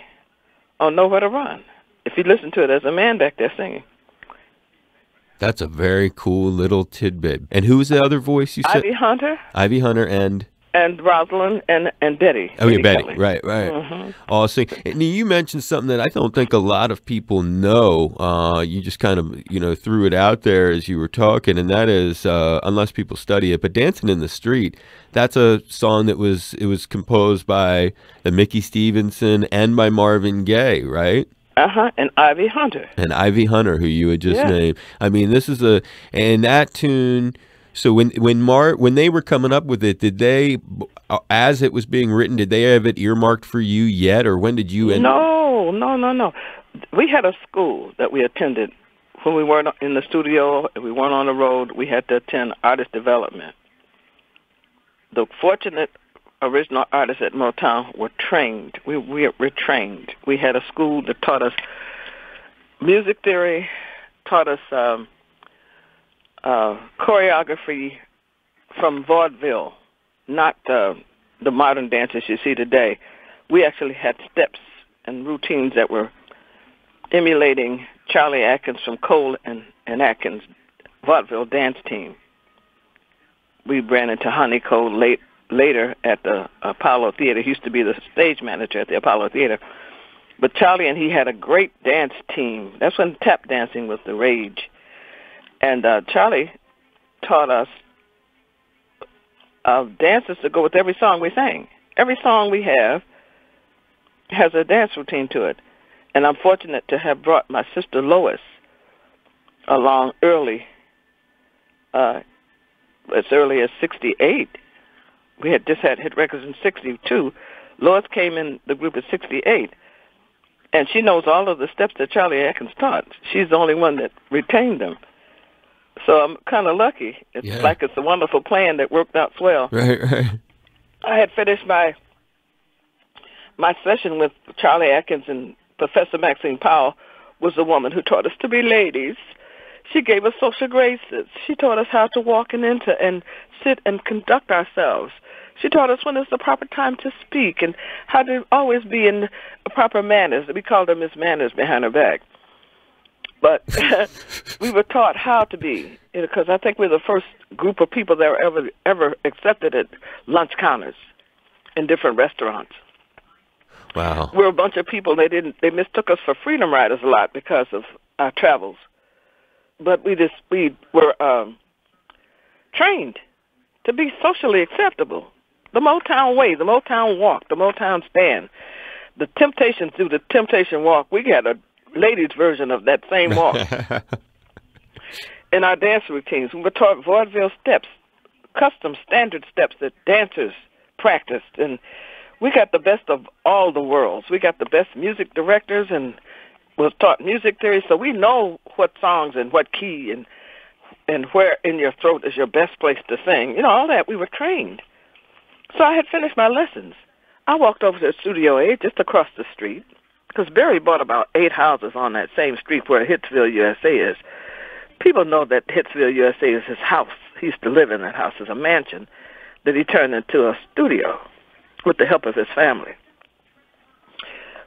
on Nowhere to Run. If you listen to it, there's a man back there singing. That's a very cool little tidbit. And who's the other voice you said? Ivy Hunter. Ivy Hunter and Rosalind and Betty. Oh, yeah, Betty. Kelly. Right. Mm-hmm. Awesome. And you mentioned something that I don't think a lot of people know. You just kind of, threw it out there as you were talking, and that is, unless people study it, but Dancing in the Street, that's a song that was composed by Mickey Stevenson and by Marvin Gaye, right? And Ivy Hunter. And Ivy Hunter, who you had just named. I mean, this is and that tune. So when they were coming up with it, did they, as it was being written, did they have it earmarked for you yet, or when did you? No. We had a school that we attended when we weren't in the studio. We weren't on the road. We had to attend artist development. The fortunate original artists at Motown were trained. We were trained. We had a school that taught us music theory, taught us choreography from vaudeville, not the modern dances you see today. We actually had steps and routines that were emulating Charlie Atkins from Cole and Atkins vaudeville dance team. We ran into Honey Cole later at the Apollo Theater. He used to be the stage manager at the Apollo Theater. But Charlie and he had a great dance team. That's when tap dancing was the rage. And Charlie taught us dances to go with every song we sang. Every song we have has a dance routine to it. And I'm fortunate to have brought my sister Lois along early, as early as 1968. We had just had hit records in 1962. Lois came in the group in 1968. And she knows all of the steps that Charlie Atkins taught. She's the only one that retained them. So I'm kind of lucky. It's like it's a wonderful plan that worked out swell. Right. I had finished my session with Charlie Atkins, and Professor Maxine Powell was the woman who taught us to be ladies. She gave us social graces. She taught us how to walk and sit and conduct ourselves. She taught us when it's the proper time to speak and how to always be in proper manners. We called her Miss Manners behind her back. But we were taught how to be, because I think we're the first group of people that were ever accepted at lunch counters in different restaurants. Wow. We're a bunch of people. They mistook us for freedom riders a lot because of our travels. But we were trained to be socially acceptable. The Motown way, the Motown walk, the Motown stand. the Temptations do the Temptation Walk. We had a ladies' version of that same walk in our dance routines. We were taught vaudeville steps, custom standard steps that dancers practiced, and we got the best of all the worlds. We got the best music directors and was taught music theory, so we know what songs and what key and where in your throat is your best place to sing. You know, all that. We were trained. So I had finished my lessons. I walked over to Studio A just across the street, because Barry bought about 8 houses on that same street where Hitsville, USA is. People know that Hitsville, USA is his house. He used to live in that house as a mansion that he turned into a studio with the help of his family.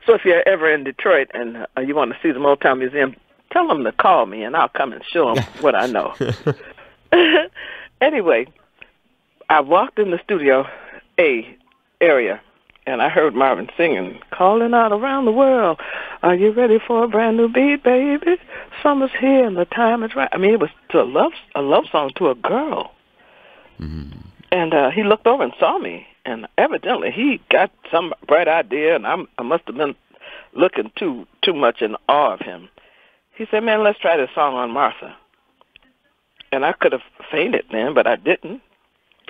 So if you're ever in Detroit and you want to see the Motown Museum, tell them to call me and I'll come and show them what I know. Anyway, I walked in the Studio A area and I heard Marvin singing, calling out around the world, are you ready for a brand new beat, baby? Summer's here and the time is right. I mean, it was to a love song to a girl. Mm-hmm. And he looked over and saw me, and evidently he got some bright idea, and I must have been looking too much in awe of him. He said, man, let's try this song on Martha. And I could have fainted then, but I didn't.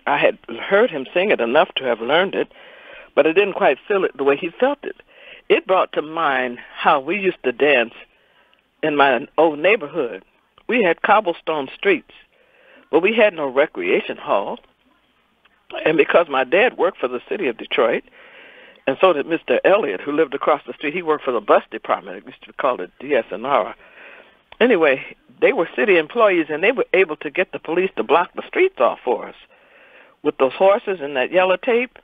I had heard him sing it enough to have learned it, but I didn't quite feel it the way he felt it. It brought to mind how we used to dance in my old neighborhood. We had cobblestone streets, but we had no recreation hall. And because my dad worked for the city of Detroit, and so did Mr. Elliott, who lived across the street, he worked for the bus department. It used to be called the DSNR. Anyway, they were city employees, and they were able to get the police to block the streets off for us with those horses and that yellow tape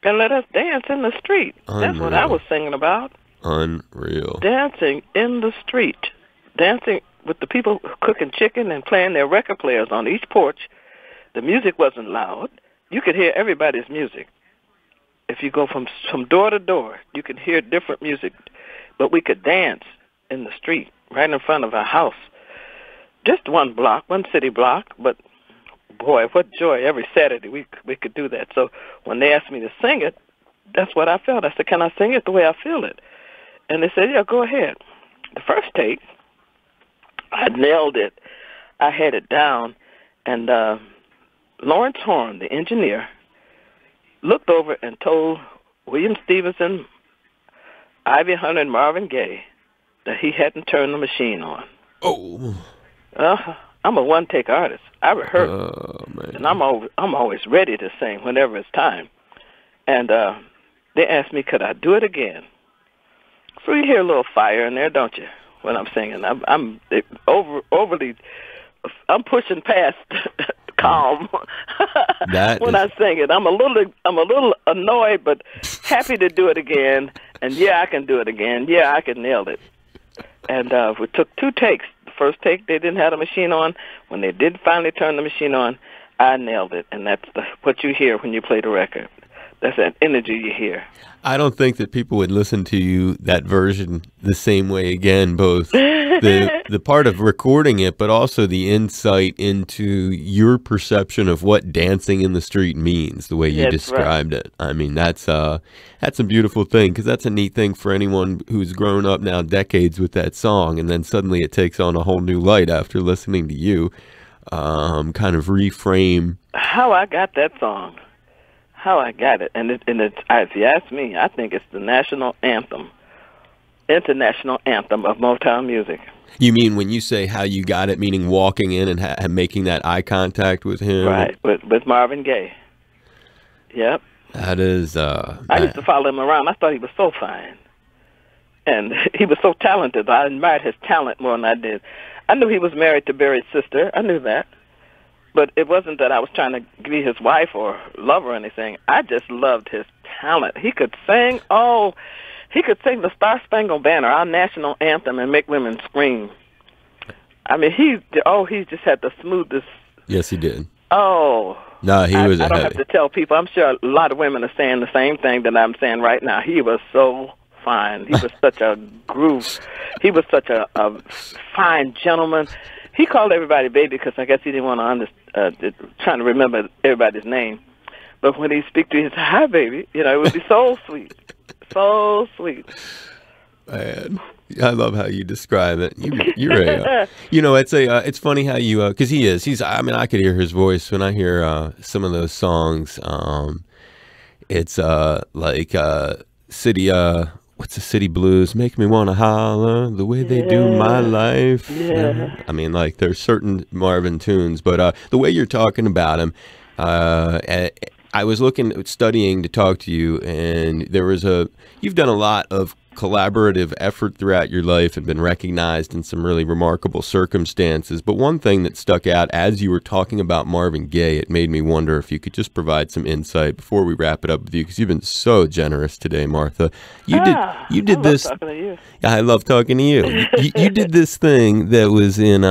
and let us dance in the street. Unreal. That's what I was singing about. Unreal. Dancing in the street. Dancing with the people cooking chicken and playing their record players on each porch. The music wasn't loud. You could hear everybody's music. If you go from door to door, you could hear different music. But we could dance in the street, right in front of our house. Just one city block, but boy, what joy. Every Saturday we could do that. So when they asked me to sing it, that's what I felt. I said, can I sing it the way I feel it? And they said, yeah, go ahead. The first take, I nailed it. I had it down, and Lawrence Horn, the engineer, looked over and told William Stevenson, Ivy Hunter, and Marvin Gaye that he hadn't turned the machine on. Oh. I'm a one-take artist. I rehearse, and I'm always ready to sing whenever it's time. And they asked me, could I do it again? So you hear a little fire in there, don't you, when I'm singing? I'm overly, I'm pushing past calm when I sing it. I'm a little annoyed, but happy to do it again. And yeah, I can do it again. Yeah, I can nail it. And we took 2 takes. The first take, they didn't have the machine on. When they did finally turn the machine on, I nailed it. And that's what you hear when you play the record. That's that energy you hear. I don't think that people would listen to you, that version, the same way again, both the part of recording it, but also the insight into your perception of what dancing in the street means, the way you described it. I mean, that's a beautiful thing, because that's a neat thing for anyone who's grown up now decades with that song, and then suddenly it takes on a whole new light after listening to you kind of reframe. How I got that song. How I got it, and if you ask me, I think it's the national anthem, international anthem of Motown music. You mean when you say how you got it, meaning walking in and making that eye contact with him? Right, with Marvin Gaye. Yep. That is... I used to follow him around. I thought he was so fine. And he was so talented. I admired his talent more than I did. I knew he was married to Barry's sister. I knew that. But it wasn't that I was trying to be his wife or love or anything. I just loved his talent. He could sing. Oh, he could sing the Star Spangled Banner, our national anthem, and make women scream. I mean, he just had the smoothest. Yes, he did. Oh. No, he was. I don't have to tell people. I'm sure a lot of women are saying the same thing that I'm saying right now. He was so fine. He was such a groove. He was such a fine gentleman. He called everybody baby because I guess he didn't want to trying to remember everybody's name. But when he speak to you, he said, hi, baby. You know, it would be so sweet. so sweet. Man, I love how you describe it. You're it's funny how you, because he's, I mean, I could hear his voice when I hear some of those songs. It's like city, what's the city blues? Make me want to holler the way they do my life. Yeah. I mean, like there's certain Marvin tunes, but the way you're talking about him, I was studying to talk to you, and you've done a lot of collaborative effort throughout your life and been recognized in some really remarkable circumstances. But one thing that stuck out as you were talking about Marvin Gaye, it made me wonder if you could just provide some insight before we wrap it up with you, because you've been so generous today, Martha. You did this. Talking to you. I love talking to you. You did this thing that was in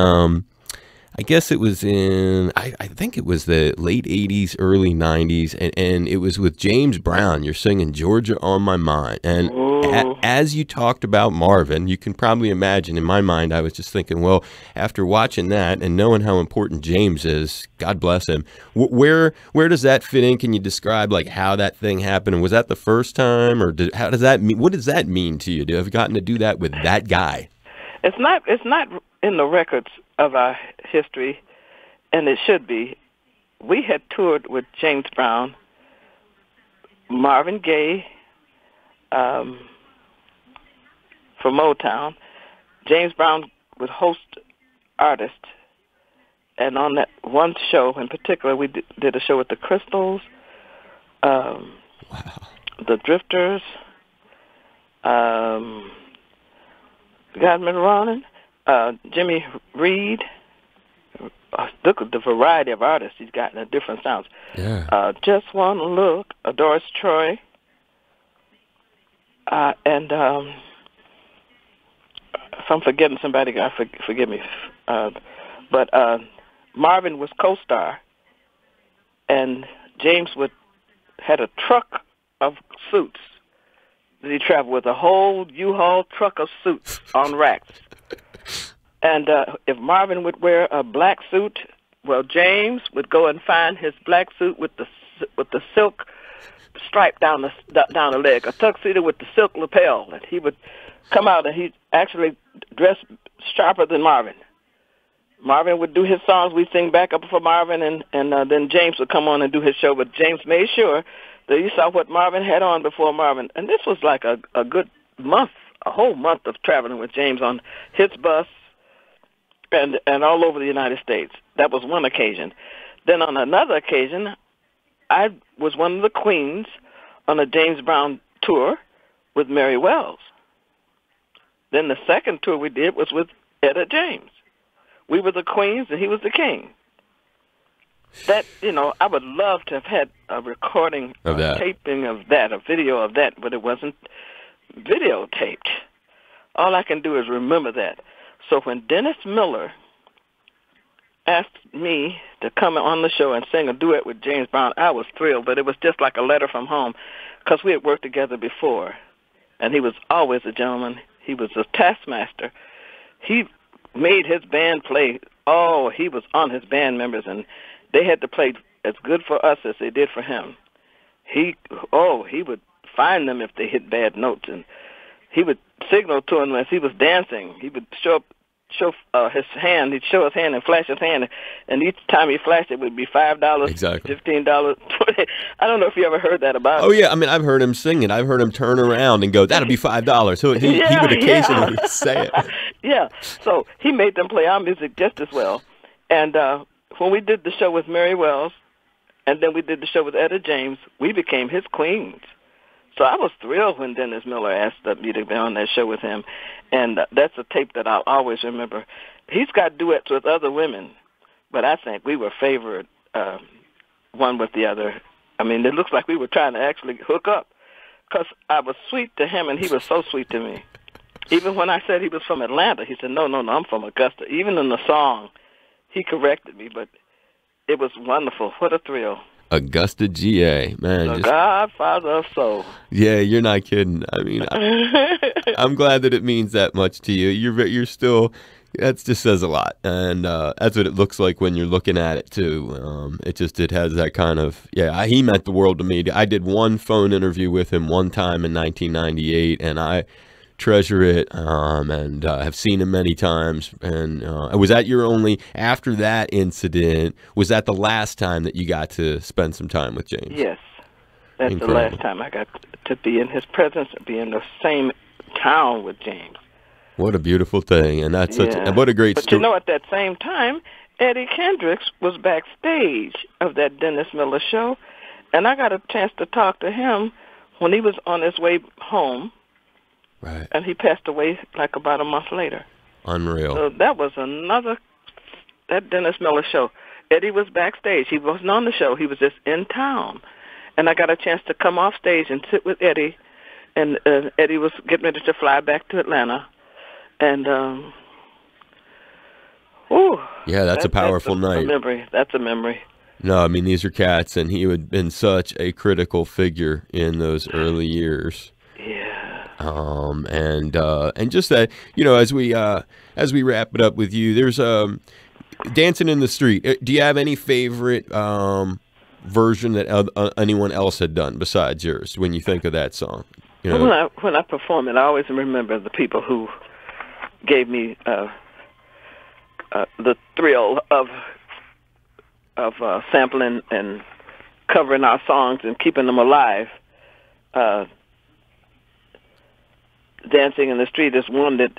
I guess it was in, I think it was the late 80s, early 90s, and it was with James Brown. You're singing Georgia on My Mind. And as you talked about Marvin, you can probably imagine, in my mind, I was just thinking, well, after watching that and knowing how important James is, God bless him, where does that fit in? Can you describe like how that thing happened? And was that the first time, or what does that mean to you to have gotten to do that with that guy? It's not in the records of our history, and it should be. We had toured with James Brown, Marvin Gaye, for Motown. James Brown would host artists, and on that one show in particular, we did a show with the Crystals, the Drifters, Godman Ronan, Jimmy Reed. Look at the variety of artists he's got in the different sounds. Yeah. Just One Look, Doris Troy, and if I'm forgetting somebody, God forgive me. But Marvin was co-star, and James had a truck of suits that he traveled with, a whole U-Haul truck of suits on racks. And if Marvin would wear a black suit, well, James would go and find his black suit with the silk stripe down the leg, a tuxedo with the silk lapel, and he would come out and he actually dressed sharper than Marvin. Marvin would do his songs, we'd sing back up for Marvin, and then James would come on and do his show. But James made sure that you saw what Marvin had on before Marvin. And this was like a good month, a whole month of traveling with James on his bus and all over the United States. That was one occasion. Then on another occasion, I was one of the queens on a James Brown tour with Mary Wells. Then the second tour we did was with Etta James. We were the queens and he was the king. That, I would love to have had a recording, of that, taping of that, a video of that, but it wasn't videotaped. All I can do is remember that. So when Dennis Miller asked me to come on the show and sing a duet with James Brown, I was thrilled, but it was just like a letter from home because we had worked together before, and he was always a gentleman. He was a taskmaster. He made his band play. Oh, he was on his band members, and they had to play as good for us as they did for him. He would find them if they hit bad notes, and he would signal to them as he was dancing. He would show his hand. He'd show his hand and flash his hand, and each time he flashed, it would be $5, exactly, $15, $20. I don't know if you ever heard that about him. Oh yeah, I mean, I've heard him sing it. I've heard him turn around and go, "That'll be $5." So he would occasionally say it. Yeah, so he made them play our music just as well. And when we did the show with Mary Wells, and then we did the show with Etta James, we became his queens. So I was thrilled when Dennis Miller asked me to be on that show with him, and that's a tape that I'll always remember. He's got duets with other women, but I think we were favored one with the other. I mean, it looks like we were trying to actually hook up because I was sweet to him, and he was so sweet to me. Even when I said he was from Atlanta, he said, no, I'm from Augusta. Even in the song, he corrected me, but it was wonderful. What a thrill. Augusta, GA, man. The Godfather of Soul. Yeah, you're not kidding. I mean, I'm glad that it means that much to you. You're still That just says a lot, and that's what it looks like when you're looking at it too. It has that kind of he meant the world to me. I did one phone interview with him one time in 1998, and I treasure it, and have seen him many times. And was that your only, after that incident, was that the last time that you got to spend some time with James? Yes, that's Incredible. the last time I got to be in his presence, be in the same town with James. What a beautiful thing, and that's what a great but story. You know, at that same time, Eddie Kendricks was backstage of that Dennis Miller show, and I got a chance to talk to him when he was on his way home. Right. And he passed away like about a month later. Unreal. So that was that Dennis Miller show. Eddie was backstage. He wasn't on the show. He was just in town. And I got a chance to come off stage and sit with Eddie. And Eddie was getting ready to fly back to Atlanta. And, that's a powerful night. That's a memory. No, I mean, these are cats, and he had been such a critical figure in those early years. Yeah. And just that, as we wrap it up with you, there's Dancing in the Street. Do you have any favorite version that anyone else had done besides yours when you think of that song? When I perform it, I always remember the people who gave me the thrill of sampling and covering our songs and keeping them alive. Dancing in the Street is one that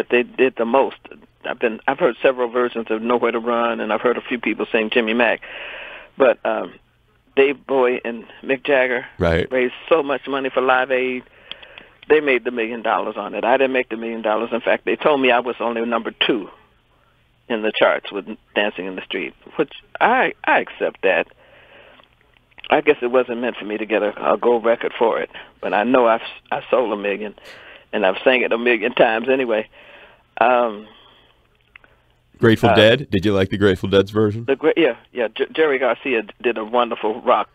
they did the most. I've heard several versions of Nowhere to Run, and I've heard a few people sing Jimmy Mack. But Dave Bowie and Mick Jagger raised so much money for Live Aid. They made the $1 million on it. I didn't make the $1 million. In fact, they told me I was only number 2 in the charts with Dancing in the Street, which I accept that. I guess it wasn't meant for me to get a gold record for it, but I know I sold 1 million, and I've sang it 1 million times anyway. Grateful Dead? Did you like the Grateful Dead's version? Jerry Garcia did a wonderful rock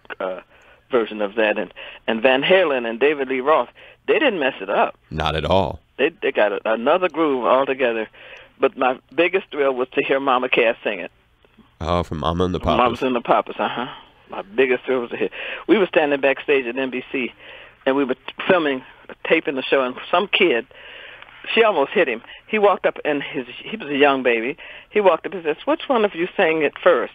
version of that, and Van Halen and David Lee Roth, they didn't mess it up. Not at all. They got another groove altogether. But my biggest thrill was to hear Mama Cass sing it. Oh, from Mama and the Papas. Mama and the Papas, My biggest thrill was to hear. We were standing backstage at NBC, and we were taping the show, and some kid, she almost hit him. He walked up, and he was a young baby. He walked up and says, "Which one of you sang it first?"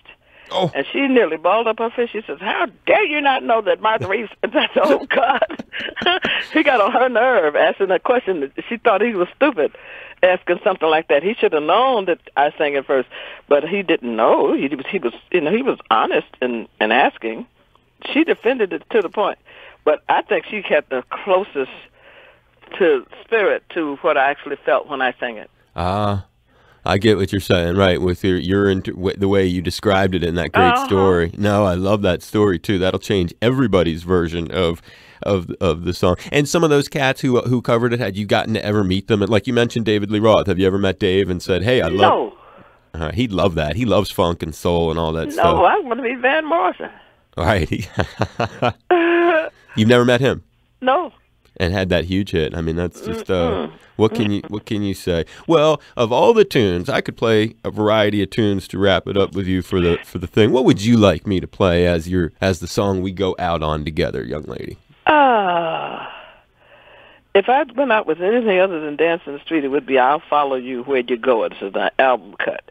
Oh. And she nearly balled up her fist. She says, "How dare you not know that Martha Reeves?" That's, oh, God. He got on her nerve asking a question. She thought he was stupid asking something like that. He should have known that I sang it first, but he didn't know. He was honest in asking. She defended it to the point. But I think she had the closest to spirit to what I actually felt when I sang it. I get what you're saying, right? With the way you described it in that great story. No, I love that story too. That'll change everybody's version of the song. And some of those cats who covered it, had you gotten to ever meet them? Like you mentioned, David Lee Roth. Have you ever met Dave and said, "Hey, I love"? No. He'd love that. He loves funk and soul and all that stuff. No, I want to meet Van Morrison. All right. You've never met him? No. And had that huge hit. I mean, that's just what can you say? Well, of all the tunes, I could play a variety of tunes to wrap it up with you for the thing. What would you like me to play as the song we go out on together, young lady? If I went out with anything other than Dance in the Street, it would be "I'll Follow You Where You Go." It's an album cut.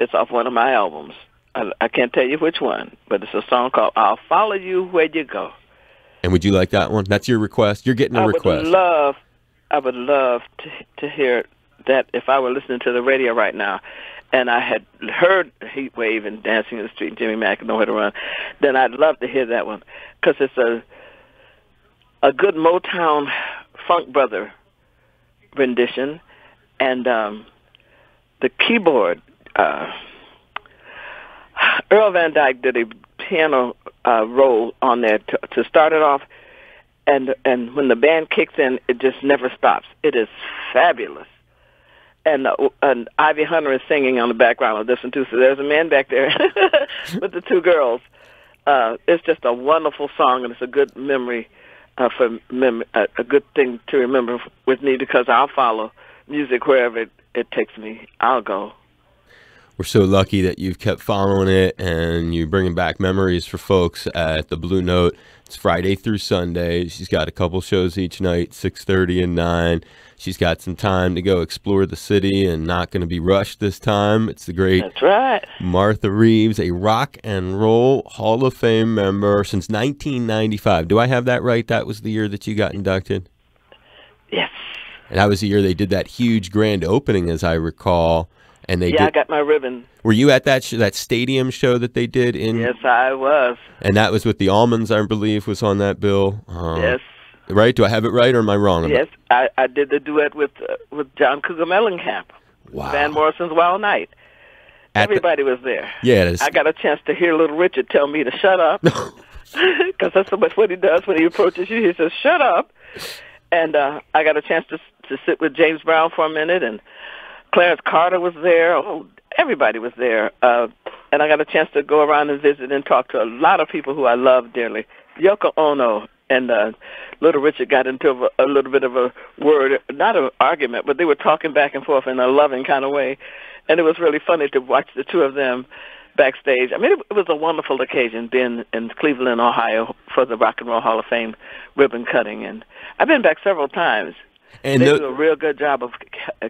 It's off one of my albums. I can't tell you which one, but it's a song called "I'll Follow You Where You Go." And would you like that one? That's your request. You're getting a request. I would love to hear that if I were listening to the radio right now, and I had heard Heatwave and Dancing in the Street and Jimmy Mack and Nowhere to Run, then I'd love to hear that one, because it's a good Motown funk brother rendition, and the keyboard. Earl Van Dyke did a piano roll on there to start it off, and when the band kicks in, it just never stops. It is fabulous. And Ivy Hunter is singing on the background of this one too. So there's a man back there with the two girls. It's just a wonderful song, and it's a good memory a good thing to remember with me, because I'll follow music wherever it takes me, I'll go. We're so lucky that you've kept following it and you're bringing back memories for folks at the Blue Note. It's Friday through Sunday. She's got a couple shows each night, 6:30 and 9. She's got some time to go explore the city and not going to be rushed this time. It's the great That's right. Martha Reeves, a Rock and Roll Hall of Fame member since 1995. Do I have that right? That was the year that you got inducted? Yes. And that was the year they did that huge grand opening, as I recall. And they I got my ribbon. Were you at that that stadium show that they did in? Yes, I was. And that was with the Almonds, I believe, was on that bill. Yes. Right? Do I have it right, or am I wrong? Yes, I did the duet with John Cougar Mellencamp. Wow. Van Morrison's Wild Night. Everybody was there. Yeah. I got a chance to hear Little Richard tell me to shut up. Because that's so much what he does when he approaches you. He says, shut up. And I got a chance to sit with James Brown for a minute, and Clarence Carter was there. Oh, everybody was there. And I got a chance to go around and visit and talk to a lot of people who I love dearly. Yoko Ono and Little Richard got into a little bit of a word, not an argument, but they were talking back and forth in a loving kind of way. And it was really funny to watch the two of them backstage. I mean, it was a wonderful occasion being in Cleveland, Ohio for the Rock and Roll Hall of Fame ribbon cutting. And I've been back several times. And they do a real good job of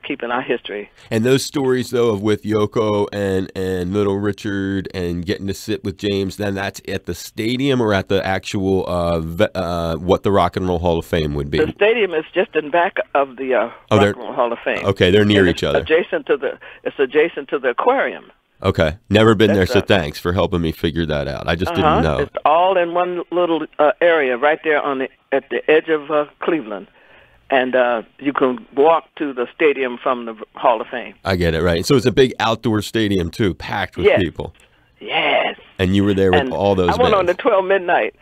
keeping our history. And those stories, though, of with Yoko and Little Richard and getting to sit with James, then that's at the stadium or at the actual what the Rock and Roll Hall of Fame would be? The stadium is just in back of the Rock and Roll Hall of Fame. Okay, they're near each other. It's adjacent to the aquarium. Okay, never been there, so thanks for helping me figure that out. I just didn't know. It's all in one little area right there at the edge of Cleveland. And you can walk to the stadium from the Hall of Fame. I get it, right. So it's a big outdoor stadium, too, packed with people. Yes. And you were there with all those I went on the 12 midnight.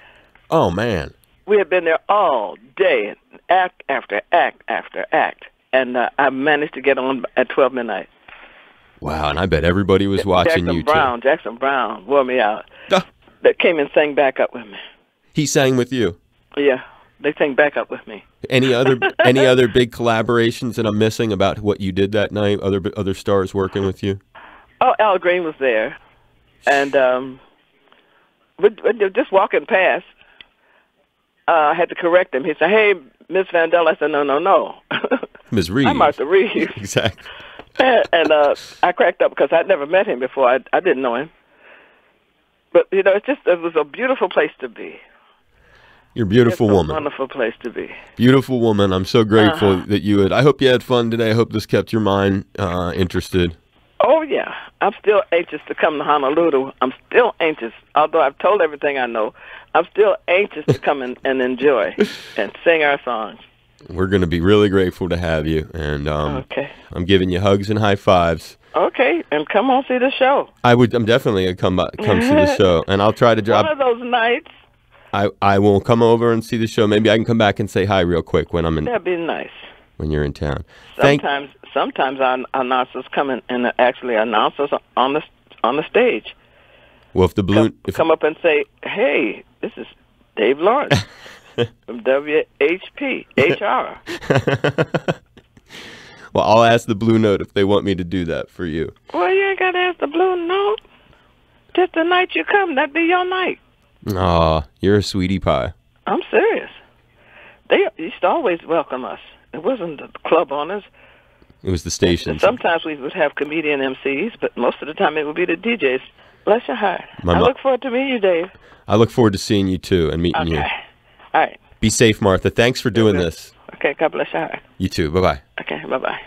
Oh, man. We had been there all day, act after act after act. And I managed to get on at 12 midnight. Wow, and I bet everybody was watching you, too. Jackson Brown wore me out. That came and sang back up with me. He sang with you? Yeah. They sang back up with me. Any other big collaborations that I'm missing about what you did that night? Other stars working with you? Oh, Al Green was there, and just walking past, I had to correct him. He said, "Hey, Miss Vandell." I said, "No, Ms. Reeves." I'm Martha Reeves. Exactly. And I cracked up because I'd never met him before. I didn't know him, but it was a beautiful place to be. You're a beautiful woman. Wonderful place to be. Beautiful woman. I'm so grateful that you would. I hope you had fun today. I hope this kept your mind interested. Oh, yeah. I'm still anxious to come to Honolulu. I'm still anxious. Although I've told everything I know, I'm still anxious to come and enjoy and sing our songs. We're going to be really grateful to have you. And okay. I'm giving you hugs and high fives. Okay. And come on see the show. I'm definitely going to come see the show. And I'll try to drop. One of those nights. I will come over and see the show. Maybe I can come back and say hi real quick when I'm in. That'd be nice. When you're in town. Sometimes our announcers come in and actually announce us on the stage. Well, if the balloon come up and say, "Hey, this is Dave Lawrence from WHP HR." Well, I'll ask the Blue Note if they want me to do that for you. Well, you ain't got to ask the Blue Note. Just the night you come, that'd be your night. Aw, you're a sweetie pie. I'm serious. They used to always welcome us. It wasn't the club owners. It was the station. Sometimes we would have comedian MCs, but most of the time it would be the DJs. Bless your heart. I look forward to meeting you, Dave. I look forward to seeing you, too, and meeting you. All right. Be safe, Martha. Thanks for doing this. Okay, God bless your heart. You too. Bye-bye. Okay, bye-bye.